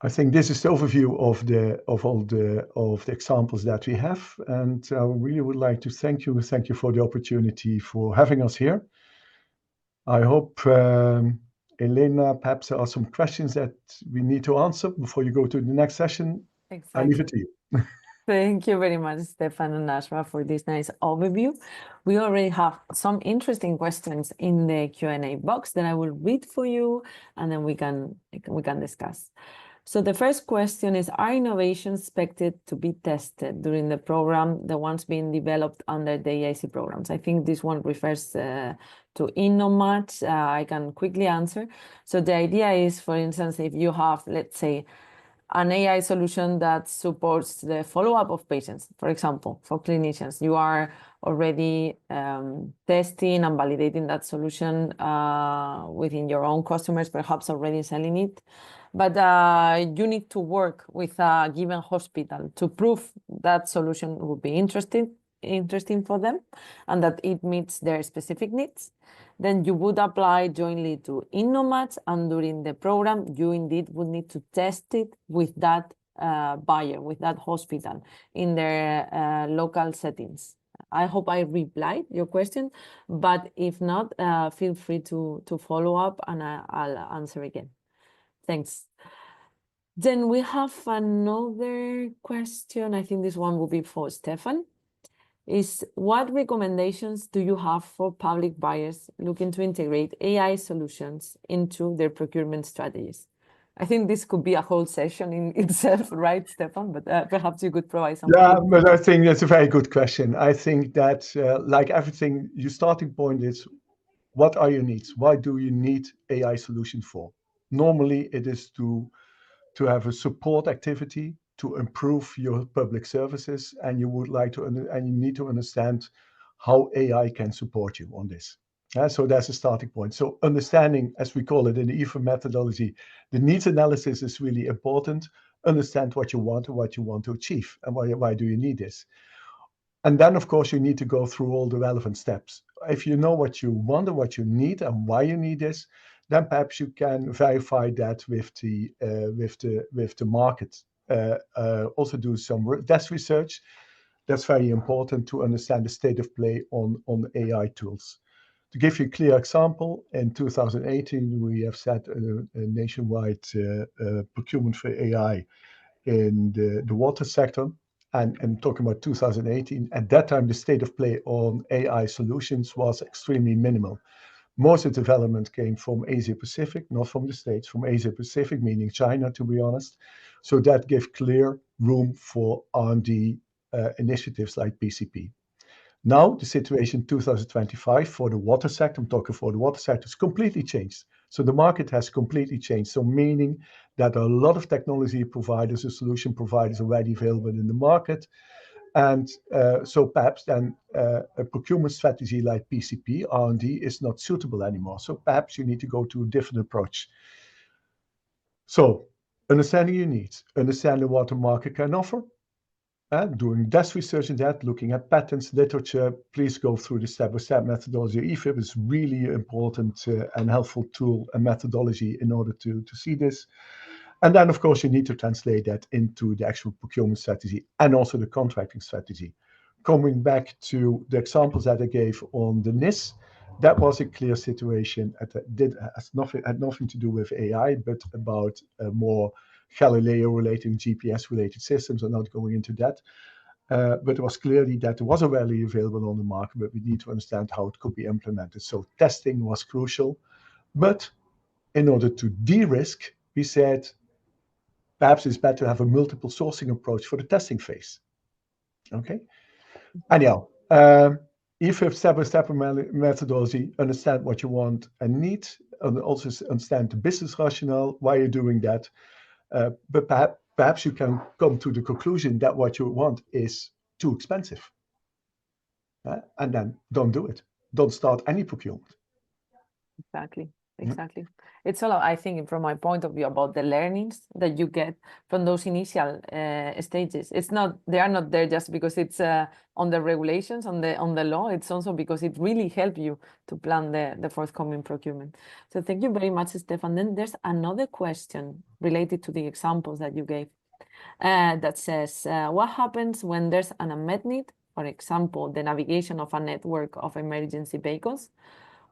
I think this is the overview of all the examples that we have, and I really would like to thank you for the opportunity for having us here. I hope, Elena, perhaps there are some questions that we need to answer before you go to the next session. I leave it to you. Thank you very much, Stephan and Azra, for this nice overview. We already have some interesting questions in the Q&A box that I will read for you, and then we can discuss. So the first question is, are innovations expected to be tested during the program, the ones being developed under the AIC programs? I think this one refers to InnoMatch. I can quickly answer. So the idea is, for instance, if you have, let's say, an AI solution that supports the follow-up of patients, for example, for clinicians, you are already testing and validating that solution within your own customers, perhaps already selling it. But you need to work with a given hospital to prove that solution would be interesting for them and that it meets their specific needs. Then you would apply jointly to InnoMatch, and during the program, you indeed would need to test it with that buyer, with that hospital in their local settings. I hope I replied your question, but if not, feel free to follow up and I'll answer again. Thanks. Then we have another question. I think this one will be for Stephan. Is what recommendations do you have for public buyers looking to integrate AI solutions into their procurement strategies? I think this could be a whole session in itself, right, Stephan? But perhaps you could provide some. Yeah, but I think that's a very good question. I think that, like everything, your starting point is, what are your needs? Why do you need AI solutions for? Normally, it is to have a support activity to improve your public services, and you would like to, and you need to understand how AI can support you on this. So that's a starting point. So understanding, as we call it in the EFA methodology, the needs analysis is really important. Understand what you want and what you want to achieve, and why do you need this? And then, of course, you need to go through all the relevant steps. If you know what you want and what you need and why you need this, then perhaps you can verify that with the market. Also do some desk research. That's very important to understand the state of play on AI tools. To give you a clear example, in 2018, we have set a nationwide procurement for AI in the water sector. And talking about 2018, at that time, the state of play on AI solutions was extremely minimal. Most of the development came from Asia Pacific, not from the States, from Asia Pacific, meaning China, to be honest. So that gave clear room for R&D initiatives like PCP. Now, the situation 2025 for the water sector, I'm talking for the water sector, is completely changed. So the market has completely changed. So meaning that a lot of technology providers or solution providers are already available in the market. And so perhaps then a procurement strategy like PCP, R&D, is not suitable anymore. So perhaps you need to go to a different approach. So understanding your needs, understanding what the market can offer, doing desk research in that, looking at patents, literature. Please go through the step-by-step methodology. EFIP is really important and helpful tool and methodology in order to see this. And then, of course, you need to translate that into the actual procurement strategy and also the contracting strategy. Coming back to the examples that I gave on the NIS, that was a clear situation. It had nothing to do with AI, but about more Galileo-related, GPS-related systems. I'm not going into that. But it was clearly that there was a value available on the market, but we need to understand how it could be implemented. So testing was crucial. But in order to de-risk, we said, perhaps it's better to have a multiple sourcing approach for the testing phase. Okay. Anyhow, if you have step-by-step methodology, understand what you want and need, and also understand the business rationale, why you're doing that. But perhaps you can come to the conclusion that what you want is too expensive. And then don't do it. Don't start any procurement. Exactly. exactly. It's all, I think, from my point of view, about the learnings that you get from those initial stages. They are not there just because it's on the regulations, on the law. It's also because it really helps you to plan the forthcoming procurement. So thank you very much, Stephan. Then there's another question related to the examples that you gave that says, what happens when there's an unmet need? For example, the navigation of a network of emergency vehicles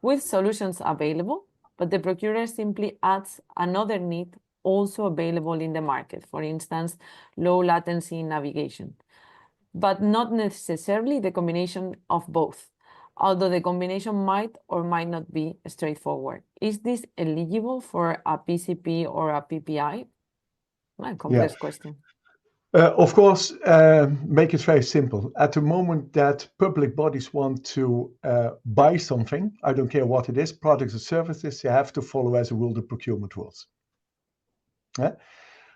with solutions available, but the procurer simply adds another need also available in the market, for instance, low latency navigation, but not necessarily the combination of both, although the combination might or might not be straightforward. Is this eligible for a PCP or a PPI? A complex question. Of course, make it very simple. At the moment that public bodies want to buy something, I don't care what it is, products or services, you have to follow as a rule the procurement rules.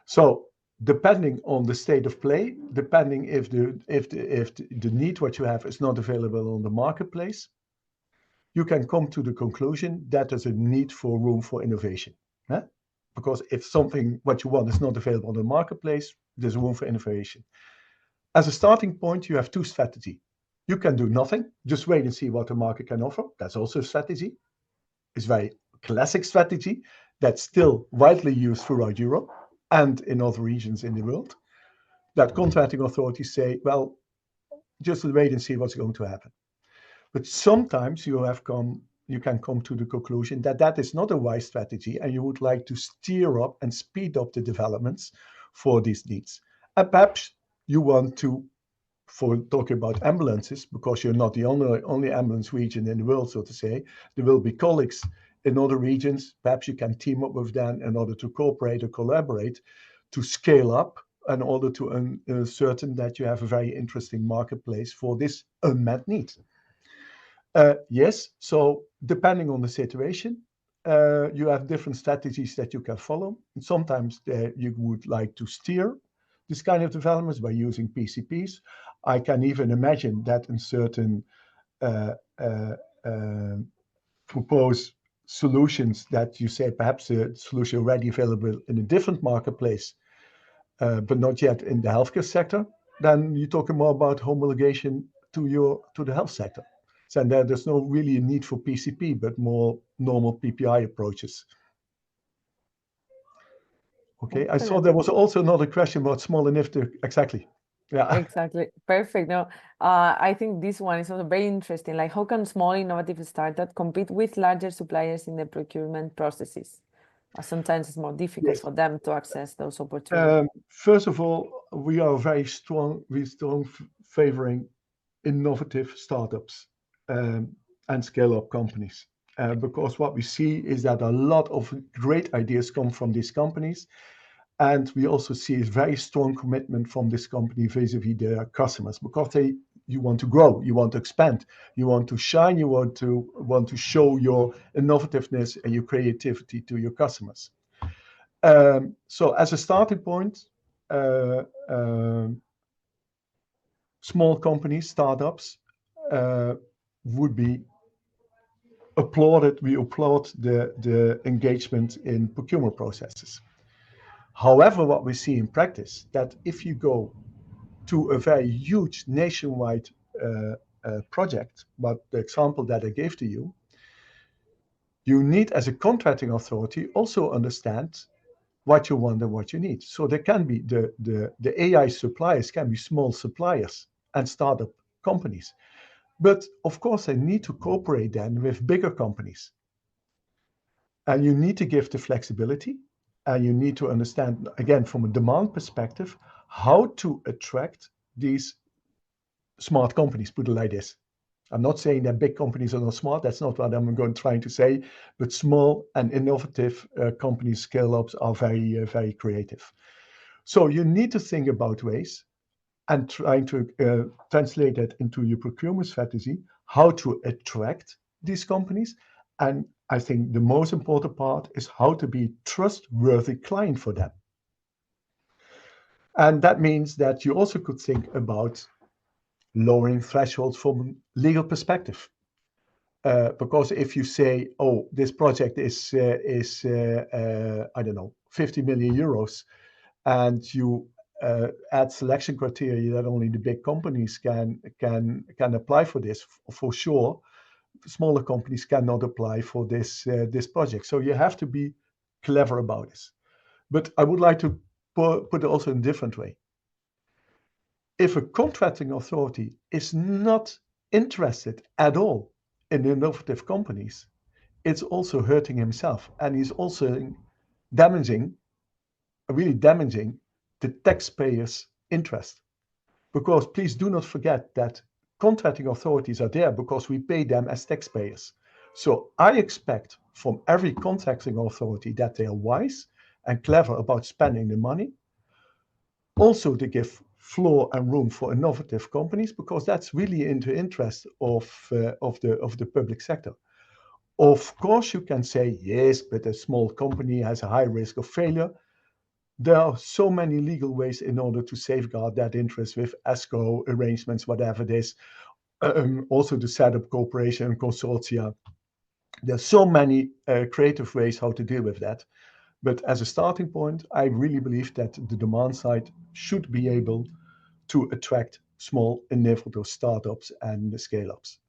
So depending on the state of play, depending if the need what you have is not available on the marketplace, you can come to the conclusion that there's a need for room for innovation. Because if something what you want is not available on the marketplace, there's room for innovation. As a starting point, you have two strategies. You can do nothing, just wait and see what the market can offer. That's also a strategy. It's a very classic strategy that's still widely used throughout Europe and in other regions in the world. That contracting authorities say, well, just wait and see what's going to happen. But sometimes you can come to the conclusion that that is not a wise strategy, and you would like to steer up and speed up the developments for these needs. And perhaps you want to, for talking about ambulances, because you're not the only ambulance region in the world, so to say, there will be colleagues in other regions. Perhaps you can team up with them in order to cooperate or collaborate to scale up in order to certain that you have a very interesting marketplace for this unmet need. Yes, so depending on the situation, you have different strategies that you can follow. And sometimes you would like to steer this kind of developments by using PCPs. I can even imagine that in certain propose solutions that you say perhaps a solution already available in a different marketplace, but not yet in the healthcare sector, then you're talking more about homologation to the health sector. So there's no really a need for PCP, but more normal PPI approaches. Okay, I saw there was also another question about small innovative. Exactly. Yeah. Exactly. Perfect. No, I think this one is also very interesting. Like, how can small innovative startups compete with larger suppliers in the procurement processes? Sometimes it's more difficult for them to access those opportunities. First of all, we are very strong favoring innovative startups and scale-up companies. Because what we see is that a lot of great ideas come from these companies. And we also see a very strong commitment from this company vis-a-vis their customers, because you want to grow, you want to expand, you want to shine, you want to show your innovativeness and your creativity to your customers. So as a starting point, small companies, startups, would be applauded. We applaud the engagement in procurement processes. However, what we see in practice, that if you go to a very huge nationwide project, but the example that I gave to you, you need, as a contracting authority, also understand what you want and what you need. So there can be the AI suppliers can be small suppliers and startup companies. But of course, they need to cooperate then with bigger companies. And you need to give the flexibility, and you need to understand, again, from a demand perspective, how to attract these smart companies, put it like this. I'm not saying that big companies are not smart. That's not what I'm trying to say. But small and innovative companies, scale-ups, are very, very creative. So you need to think about ways and trying to translate that into your procurement strategy, how to attract these companies. And I think the most important part is how to be a trustworthy client for them. And that means that you also could think about lowering thresholds from a legal perspective. Because if you say, oh, this project is I don't know, 50 million euros, and you add selection criteria that only the big companies can apply for this, for sure, smaller companies cannot apply for this project. So you have to be clever about this. But I would like to put it also in a different way. If a contracting authority is not interested at all in innovative companies, it's also hurting himself, and he's also really damaging the taxpayers' interest. Because please do not forget that contracting authorities are there because we pay them as taxpayers. So I expect from every contracting authority that they are wise and clever about spending the money. Also to give floor and room for innovative companies, because that's really in the interest of the public sector. Of course, you can say, yes, but a small company has a high risk of failure. There are so many legal ways in order to safeguard that interest with escrow arrangements, whatever it is. Also to set up cooperation and consortia. There's so many creative ways how to deal with that. But as a starting point, I really believe that the demand side should be able to attract small innovative startups and scale-ups.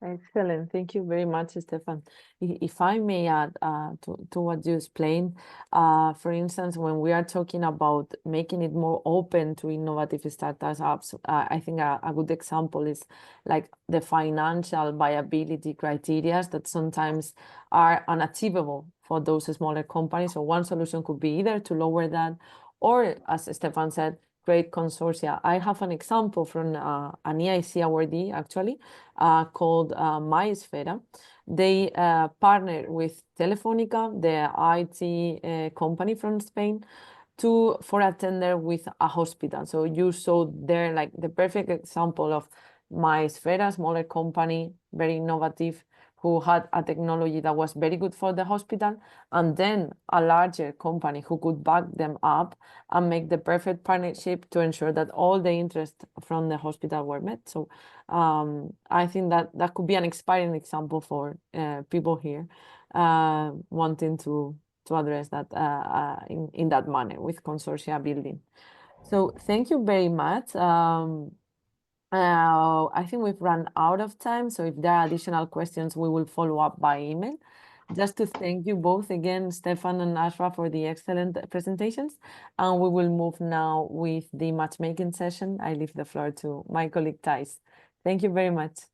Excellent. Thank you very much, Stephan. If I may add to what you explained, for instance, when we are talking about making it more open to innovative startups, I think a good example is like the financial viability criteria that sometimes are unachievable for those smaller companies. So one solution could be either to lower that, or as Stephan said, create consortia. I have an example from an EIC awardee, actually, called MySfera. They partnered with Telefónica, the IT company from Spain, for a tender with a hospital. So you saw there like the perfect example of MySfera, smaller company, very innovative, who had a technology that was very good for the hospital, and then a larger company who could back them up and make the perfect partnership to ensure that all the interests from the hospital were met. So I think that could be an inspiring example for people here wanting to address that in that manner with consortia building. So thank you very much. I think we've run out of time, so if there are additional questions, we will follow up by email. Just to thank you both again, Stephan and Azra, for the excellent presentations. And we will move now with the matchmaking session. I leave the floor to my colleague Thijs. Thank you very much.